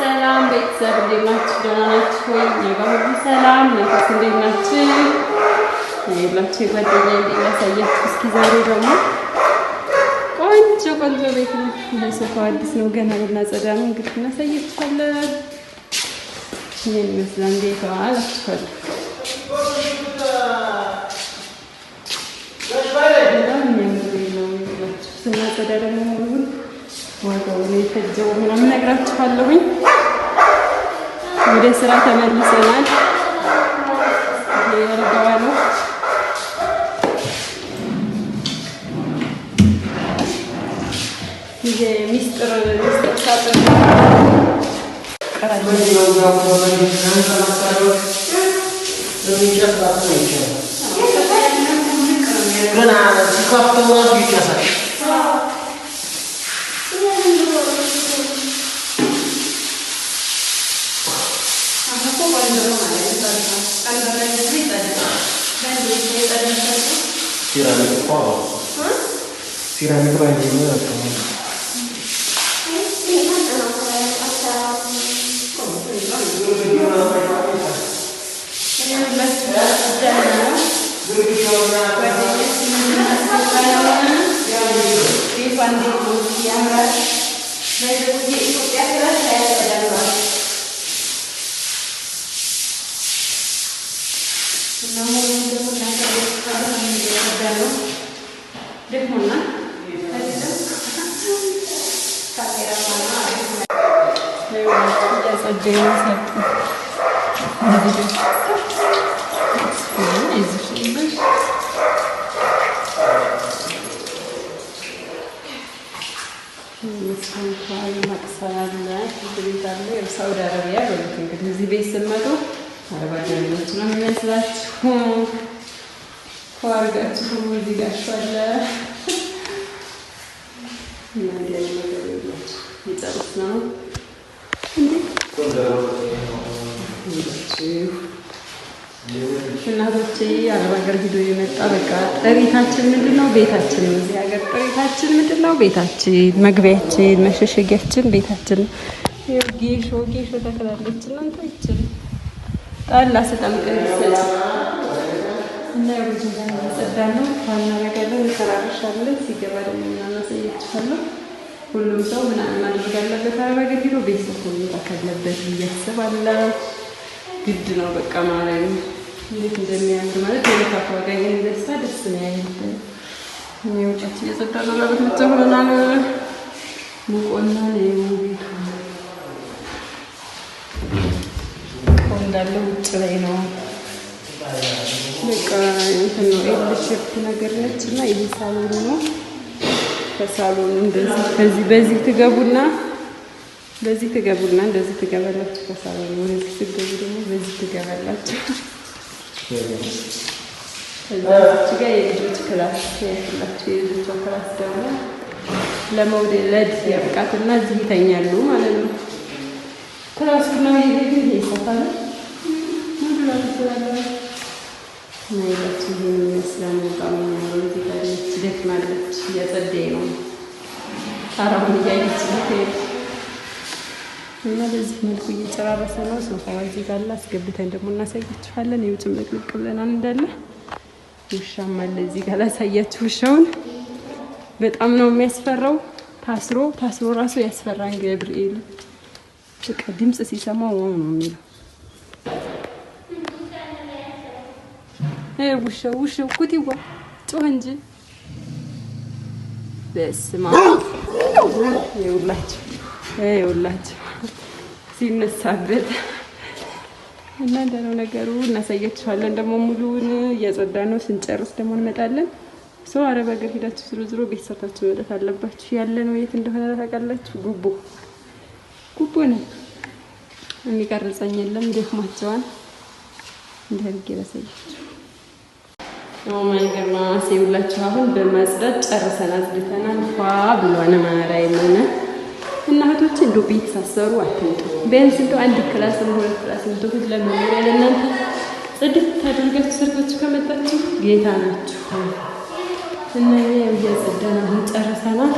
ሰላም ቤተሰብ እንዴት ናችሁ? ደህና ናችሁ? እኔ ጋር ሁሉ ሰላም ነው። እንዴት ናችሁ? ይላችሁ ጓደኛዬ እንዴት ያሳያችሁ። እስኪ ዛሬ ደግሞ ቆንጆ ቤት ነው። ሶፋው አዲስ ነው፣ ገና ልናጸዳ ነው። እንግዲህ እናሳያችኋለን። ይሄን ይመስላል ቤቷ አላችኋለሁ። ስናጸዳ ደግሞ ሙሉውን ዋጋውን የፈጀው ምናምን እነግራችኋለሁኝ። ወደ ስራ ተመልሰናል። የረጋዋ ነው ይሄ ሚስጥር ሳጥን Tirando para ele, né? ሳውዲ አረቢያ በሉት እንግዲህ እዚህ ቤት ስትመጡ አረብ ሀገሮች ነው የሚመስላችሁ። ኳርጋችሁ እዚህ ጋር ሻለ ማንዲያ ነገር ይላችሁ ይጨርስ ነው እንዴ እናቶቼ አረብ ሀገር ሂዶ የመጣ በቃ ጥሪታችን ምንድነው? ቤታችን ነው። እዚህ ሀገር ጥሪታችን ምንድነው? ቤታችን፣ መግቢያችን፣ መሸሸጊያችን ቤታችን። ጌሾ ተከላለች እናንተ ይችል ጣላ ስጠምቅ ይሰጥ እና ወደ ጸዳ ነው ታናረጋለን እንሰራርሻለን። ሲገባ ደግሞ እናሳያችኋለሁ። ሁሉም ሰው ምናምን ማድረግ አለበት። አረብ ሀገር ሂዶ ቤተሰብ መምጣት አለበት ብዬ አስባለሁ። ግድ ነው በቃ ማለት ነው። እንዴት እንደሚያምር ማለት የለፋ ዋጋ የሚደስታ ደስ ነው ያይልኝ። እኔ ውጫችን እየጸዳ ነው ለበት ምትሆነናል ሙቆና ነው ቤቱ እንዳለ ውጭ ላይ ነው። በቃ እንትን ነው ኤልሽፕ ነገር ነች እና ይሄ ሳሎን ነው። ከሳሎኑ እንደዚህ ከዚህ በዚህ ትገቡና እንደዚህ ትገባላችሁ። ከሳሎኑ ወደዚህ ስትገቡ ደግሞ በዚህ ትገባላችሁ። ከዛች ጋር የልጆች ክላስ ያላችሁ የልጆች ክላስ ደግሞ ለመውለድ ያብቃትና እዚህ ይተኛሉ ማለት ነው። ክላስ ነው ይሄ ግን ይሰፋል ይመስላል። በጣም እዚህ ጋር ደክማለች፣ እያጸዳኝ ነው ጣራውን እያየች እና በዚህ መልኩ እየጨራረሰ ነው። ሶፋው እዚህ ጋር አስገብተን ደግሞ እናሳያችኋለን። ይኸው ጭምልቅልቅ ብለናል እንዳለ። ውሻም አለ እዚህ ጋር ላሳያችሁ። ውሻውን በጣም ነው የሚያስፈራው። ታስሮ ራሱ ያስፈራን ገብርኤል በቃ ድምጽ ሲሰማው ነው የሚለው። ውሻው ኩቲዋ ጮህ እንጂ በስማ ይኸውላችሁ ሲነሳበት እና እንደው ነገሩ እናሳያችኋለን። ደግሞ ሙሉውን እያጸዳ ነው። ስንጨርስ ደግሞ እንመጣለን። ሰው አረብ ሀገር ሄዳችሁ ዝሮ ቤት ሰርታችሁ መውጣት አለባችሁ። ያለ ነው የት እንደሆነ ታውቃላችሁ? ጉቦ ነው። የሚቀርጸኝ የለም ደክሟቸዋል። እንደርግ ያሳያችሁ ማይ ገርማ ሲውላችሁ አሁን በማጽዳት ጨርሰናል። አጽድተናል። ፏ ብሏን ማራይ ምን እናቶች እንደው ቤት ሳሰሩ አትንጡ። ቢያንስ እንደው አንድ ክላስ ነው ሁለት ክላስ ነው ሁሉ ለመኖሪያ ለእናንተ ጽድት ታደርጋችሁ ሰርታችሁ ከመጣችሁ ጌታ ናችሁ። እና እያጸዳን አሁን ጨርሰናል።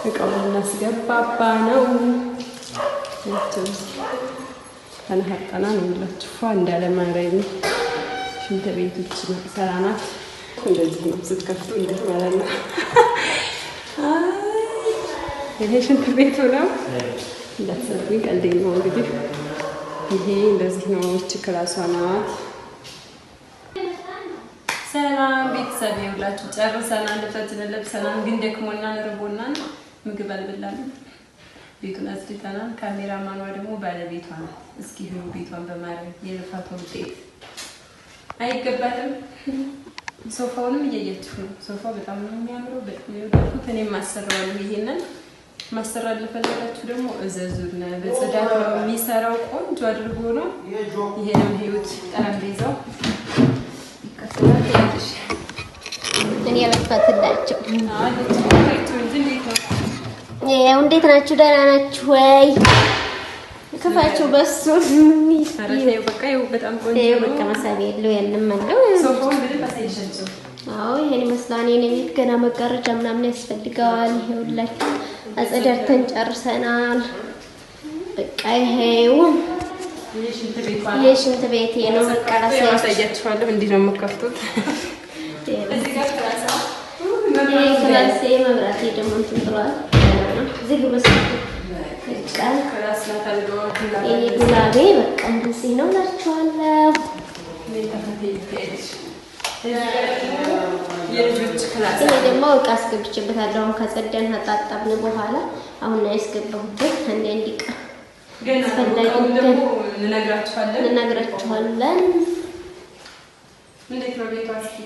እቃውን እናስገባባ ነው። ተነሐርቀና ነው ብላችሁ እንዳለ ማረኝ ሽንት ቤቶች ሰራናት። እንደዚህ ነው ስትከፍቱ እንደዚህ ማለት ነው። ይሄ ሽንት ቤቱ ነው እንዳትሰሩኝ ቀልዴ ነው። እንግዲህ ይሄ እንደዚህ ነው። እቺ ክላሷ ናት። ሰላም ቤተሰብ ይውላችሁ ጨርሰናል። ልብሳችንን ለብሰናል፣ ግን ደክሞናል፣ ርቦናል፣ ምግብ አልበላንም። ቤቱን አጽድተናል። ካሜራማኗ ደግሞ ባለቤቷ ነው። እስኪ ይሁን ቤቷን በማድረግ የልፋቷ ውጤት አይገባትም። ሶፋውንም እያያችሁ ነው። ሶፋው በጣም ነው የሚያምረው። በጣም ይወዳችሁት። እኔም ማሰራዋለሁ። ይሄንን ማሰራት ለፈለጋችሁ ደግሞ እዘዙና በጽዳት ነው የሚሰራው። ቆንጆ አድርጎ ነው። ይሄንም ህይወት ጠረጴዛው ይከፈላል። ያለሽ እኔ ያለፈትላችሁ ያው እንዴት ናችሁ? ደህና ናችሁ ወይ? ከፋችሁ በሱ ታረታዩ በቃ ይው በጣም ቆንጆ ነው። በቃ መሳቢ የለው ያንም አለው። ሶፋውን በደንብ አሳይሻቸው። አዎ ይሄን ይመስላል። እኔ ቤት ገና መጋረጃ ምናምን ያስፈልገዋል። ይኸውላችሁ አጸዳድተን ጨርሰናል። በቃ ይሄው የሽንት ቤቴ ነው። በቃ አሳያችኋለሁ። እንዲህ ነው የምከፍቱት። እዚህ ጋር ክላሴ መብራቴ ደግሞ እንትን ብሏል። እዚህ ግብስ በቃ ዱላቤ በቃ እንደዚህ ነው እላችኋለሁ። እኔ ደግሞ እቃ አስገብቼበታለሁ። አሁን ከጸዳን አጣጣብን በኋላ አሁን ነው ያስገባሁት። አንዴ እንዲቀር እንነግራችኋለን። እንዴት ነው ቤቷ? እስኪ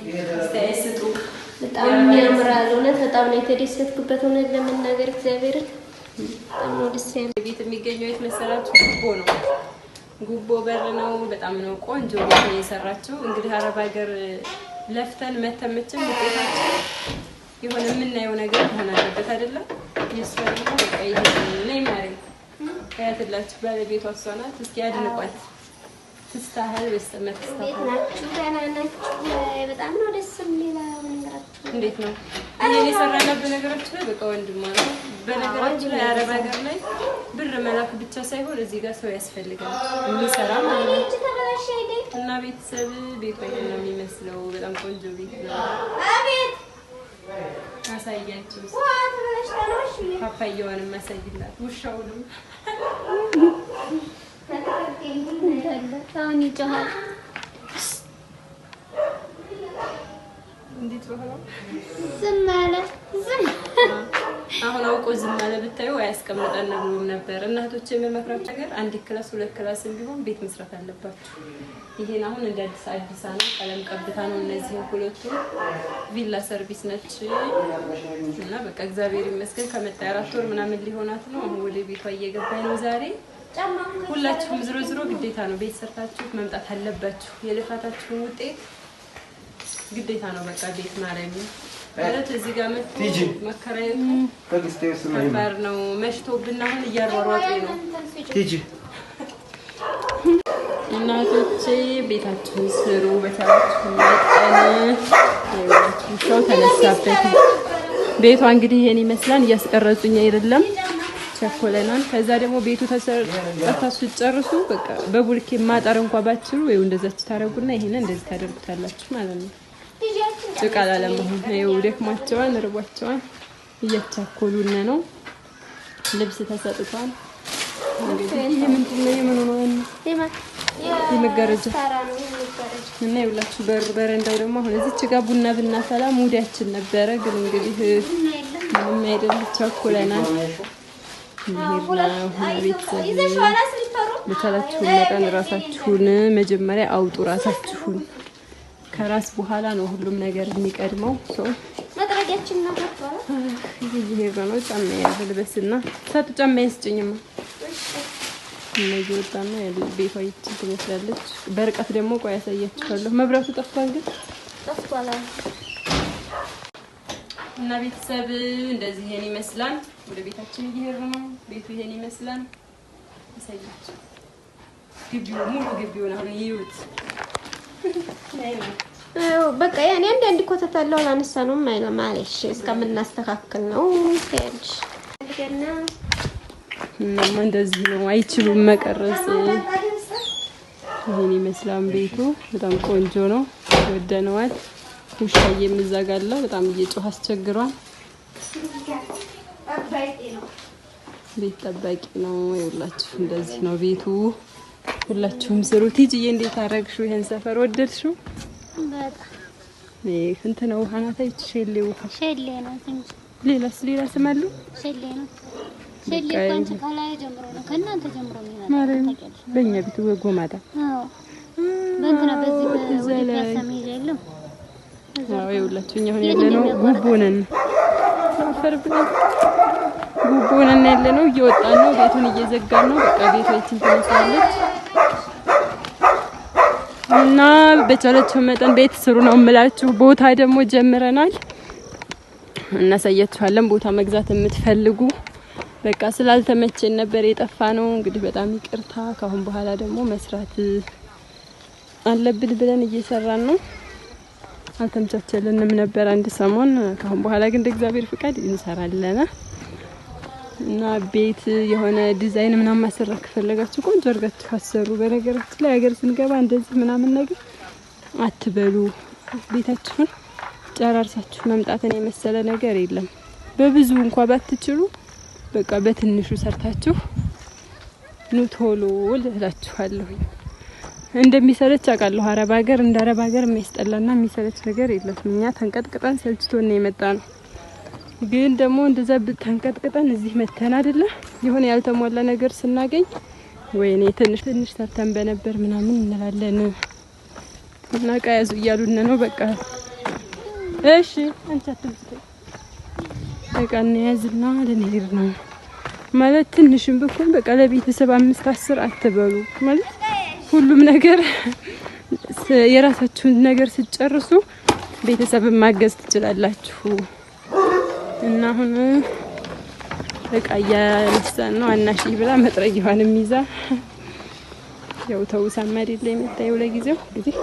በጣም ያምራል። እውነት በጣም ነው የተደሰትኩበት። እውነት ለመናገር እግዚአብሔርን በጣም ነው ደስ ያለኝ። ቤት የሚገኘው የት መሰላችሁ? ጉቦ ነው። ጉቦ በር ነው። በጣም ነው ቆንጆ ቤት ነው የሰራችው። እንግዲህ አረብ ሀገር ለፍተን መተመችን ውጤታችን የሆነ የምናየው ነገር መሆን አለበት አይደለም? የእሷ ደግሞ በቃ ይሄ ነይ ማሪ ያትላችሁ ባለቤቷ እሷ ናት። እስኪ አድንቋት። ትስተሃል በስተመት ቤት ናችሁ? ደህና ናችሁ? በጣም ነው ደስ የሚለው። ነገራችሁ እንዴት ነው? ይሄን የሰራናበት ነገራችሁ ላይ በቃ ወንድማ ነው። በነገራችን ላይ አረብ ሀገር ላይ ብር መላክ ብቻ ሳይሆን እዚህ ጋር ሰው ያስፈልጋል የሚሰራ ማለት ነው። እና ቤተሰብ ቤቷ ይሄን ነው የሚመስለው። በጣም ቆንጆ ቤት ነው። አቤት አሳያችሁ። ፓፓያዋንም አሳይላት፣ ውሻውንም አሁን ይጮሃል። እንዴት ነው? ዝም አለ። አሁን አውቆ ዝም አለ ብታዩ አያስቀምጠን ብሎም ነበር። እናቶች የምመክራችሁ ነገር አንድ ክላስ ሁለት ክላስ ቢሆን ቤት መስራት አለባችሁ። ይሄን አሁን እንደ አዲስ ነው ቀለም ቀብታ ነው። እነዚህ ሁለቱ ቪላ ሰርቪስ ነች እና በቃ እግዚአብሔር ይመስገን ከመጣ 4 ወር ምናምን ሊሆናት ነው። አሁን ወደ ቤቷ እየገባኝ ነው ዛሬ። ሁላችሁም ዝሮ ግዴታ ነው ቤት ሰርታችሁ መምጣት አለባችሁ። የልፋታችሁን ውጤት ግዴታ ነው በቃ ቤት ማረኝ ማለት እዚህ ጋር መከራየቱ ከባድ ነው። መሽቶብን አሁን እያሯሯጡኝ ነው። እናቶቼ ቤታችሁን ስሩ በቻላችሁ መጠን። ሰው ተነሳበት። ቤቷ እንግዲህ ይሄን ይመስላል። እያስቀረጹኝ አይደለም ቸኮለናል። ከዛ ደግሞ ቤቱ ተሰርታችሁ ጨርሱ። በቃ በቡልኬ ማጠር እንኳን ባችሉ ወይ እንደዛች ታረጉና ይሄንን እንደዚህ ታደርጉታላችሁ ማለት ነው። ጭቃ ላለመሆን ነው። ደክሟቸዋል፣ ርቧቸዋል፣ እያቻኮሉን ነው። ልብስ ተሰጥቷል። እንግዲህ ይሄ ምንድን ነው? የምን ነው? የመጋረጃ እና ይኸውላችሁ በረንዳው ደግሞ አሁን እዚች ጋር ቡና ብናፈላ ሙዲያችን ነበረ፣ ግን እንግዲህ ምንም አይደል ቸኮለናል። በቻላችሁ መጠን ራሳችሁን መጀመሪያ አውጡ። ራሳችሁን ከራስ በኋላ ነው ሁሉም ነገር የሚቀድመው። ሰው መጥረጊያችን ነው ተባለ። ይሄ ነው ጫማ ያልበስና ሰጡ ጫማ ያስጭኝማ እነዚህ ወጣና ቤቷ ይቺ ትመስላለች። በርቀት ደግሞ ቆይ ያሳያችኋለሁ። መብራቱ ጠፍቷል፣ ግን ጠፍቷል እና ቤተሰብ እንደዚህ ይሄን ይመስላል። ወደ ቤታችን እየሄድን ነው። ቤቱ ይሄን ይመስላል። ያሳያችሁ ግቢው ሙሉ ግቢውን አሁን ይዩት። በቃ ያኔ አንድ ኮተታለው አላነሳ ነው ማለሽ እስከምናስተካክል ነው። ታያለሽ ገና እናማ እንደዚህ ነው። አይችሉም መቀረጽ። ይሄን ይመስላል ቤቱ። በጣም ቆንጆ ነው። ወደነዋል። ውሻዬ የምዛጋላ በጣም እየጮህ አስቸግሯል። ቤት ጠባቂ ነው። ይኸውላችሁ እንደዚህ ነው ቤቱ። ሁላችሁም ስሩ። ቲጂዬ እንዴት አደረግሽው? ይሄን ሰፈር ወደድሽው? በጣም እንት ነው ውሃ ናት። ሼሌ ውሃ ሼሌ ነው እንጂ ሌላ ስም አለው? ሼሌ ነው። ሼሌ ቋንቋ ከላይ ጀምሮ ነው ከእናንተ ጀምሮ ነው ማለት በእኛ ቤት ጎማዳ። አዎ በእንትና በዚህ በሰሜ ያለው አዎ ይኸውላችሁ እኛ አሁን ያለነው ጉቦ ነን። ጉቦ ነን ያለነው። እየወጣን ነው። ቤቱን እየዘጋን ነው። በቃ ቤታችን ትመስላለች እና በቻላችሁ መጠን ቤት ስሩ ነው የምላችሁ። ቦታ ደግሞ ጀምረናል እናሳያችኋለን። ቦታ መግዛት የምትፈልጉ በቃ ስላልተመቸን ነበር የጠፋ ነው። እንግዲህ በጣም ይቅርታ። ካሁን በኋላ ደግሞ መስራት አለብን ብለን እየሰራን ነው። አልተመቻቸልንም ነበር አንድ ሰሞን። ካሁን በኋላ ግን እግዚአብሔር ፍቃድ እንሰራለን እና ቤት የሆነ ዲዛይን ምናምን ማሰራት ከፈለጋችሁ ቆንጆ አድርጋችሁ አሰሩ። በነገራችን ላይ ሀገር ስንገባ እንደዚህ ምናምን ነገር አትበሉ። ቤታችሁን ጨራርሳችሁ መምጣትን የመሰለ ነገር የለም። በብዙ እንኳን ባትችሉ በቃ በትንሹ ሰርታችሁ ኑ ቶሎ ልላችኋለሁ። እንደሚሰለች አውቃለሁ። አረብ ሀገር እንደ አረብ ሀገር የሚያስጠላና የሚሰለች ነገር የለም። እኛ ተንቀጥቅጠን ሰልችቶን ነው የመጣ ነው። ግን ደግሞ እንደዛ ተንቀጥቅጠን እዚህ መተን አይደለ የሆነ ያልተሟላ ነገር ስናገኝ ወይኔ ትንሽ ሰርተን በነበር ምናምን እንላለን። እና ቀያዙ እያሉን ነው። በቃ እሺ አንቺ አትምጪ በቃ እንያዝና ልንሄድ ነው ማለት ትንሽም ብኩን በቃ ለቤተሰብ 5-10 አትበሉ ማለት ሁሉም ነገር የራሳችሁን ነገር ሲጨርሱ ቤተሰብን ማገዝ ትችላላችሁ። እና አሁን በቃ ያነሳን ነው አናሺ ብላ መጥረጊያዋንም ይዛ ያው ተውሳማ አይደለ የመጣየው ለጊዜው እንግዲህ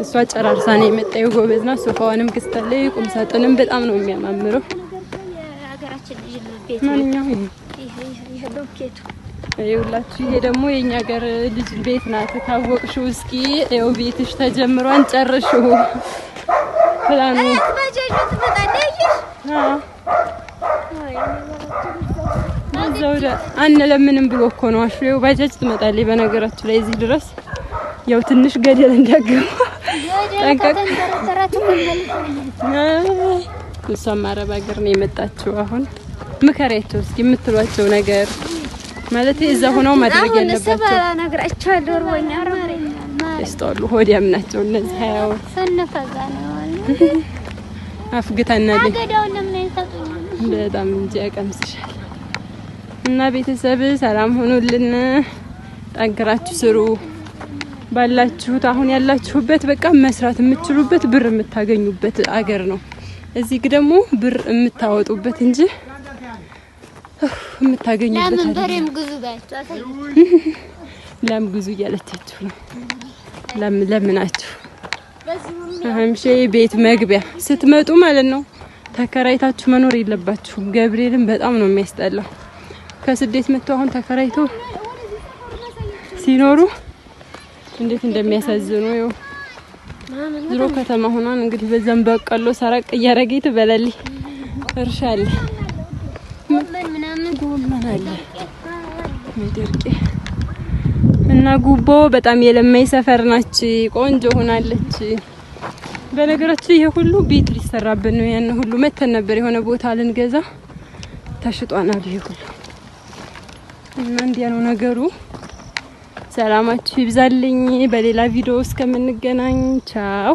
እሷ ጨራርሳ ነው የመጣየው። ጎበዝ ናት። ሶፋውንም ገዝታለች። ቁም ሳጥንም በጣም ነው የሚያማምረው። የሀገራችን ልጅ ቤት ማንኛው ይሄ ሎኬቱ ይኸውላችሁ ይሄ ደግሞ የኛ ሀገር ልጅ ቤት ናት። ካወቅሽው እስኪ ይኸው ቤትሽ ተጀምሯን ጨርሽው ፕላኑ ባጃጁ ትመጣለች። ዘውዳ አንለምንም ብሎ እኮ ነው አሽሬው ባጃጅ ትመጣለች። በነገራችሁ ላይ እዚህ ድረስ ያው ትንሽ ገደል እንዲያገባ ጠንቀቅ። እሷም አረብ ሀገር ነው የመጣችው። አሁን ምከሪያቸው እስኪ የምትሏቸው ነገር ማለት እዛ ሆነው ማድረግ ያለባቸው ነግራቸዋለሁ። ወርወኛ አረማረኛ እስጣሉ ሆዲያም ናቸው እነዚህ ያው ሰነፈጋ ነው አፍግታናል አገዳው ለምን አይሰጡኝ በጣም እንጂ ያቀምስሻል። እና ቤተሰብ ሰላም ሆኖልን ጠንክራችሁ ስሩ። ባላችሁት አሁን ያላችሁበት በቃ መስራት የምትችሉበት ብር የምታገኙበት አገር ነው። እዚህ ደግሞ ብር የምታወጡበት እንጂ የምታገኙበት ለምን በሬም ግዙ ባያችሁ ለም ግዙ እያለቻችሁ ነው። ለምናችሁ አምሼ ቤት መግቢያ ስትመጡ ማለት ነው ተከራይታችሁ መኖር የለባችሁም። ገብርኤልን በጣም ነው የሚያስጠላው። ከስደት መጥተው አሁን ተከራይቶ ሲኖሩ እንዴት እንደሚያሳዝኑ ይው ድሮ ከተማ ሆኗን እንግዲህ በዛም በቀሎ ሰራቅ እያረገኝ ትበላልኝ እርሻለ ጎመን አለ ምድርቄ እና ጉቦ በጣም የለማይ ሰፈር ናች። ቆንጆ ሆናለች። በነገራችን ይሄ ሁሉ ቤት ሊሰራብን ነው። ያን ሁሉ መተን ነበር የሆነ ቦታ ልንገዛ ተሽጧናል ይሄ ሁሉ እና እንዲያ ነው ነገሩ። ሰላማችሁ ይብዛልኝ። በሌላ ቪዲዮ እስከምንገናኝ ቻው።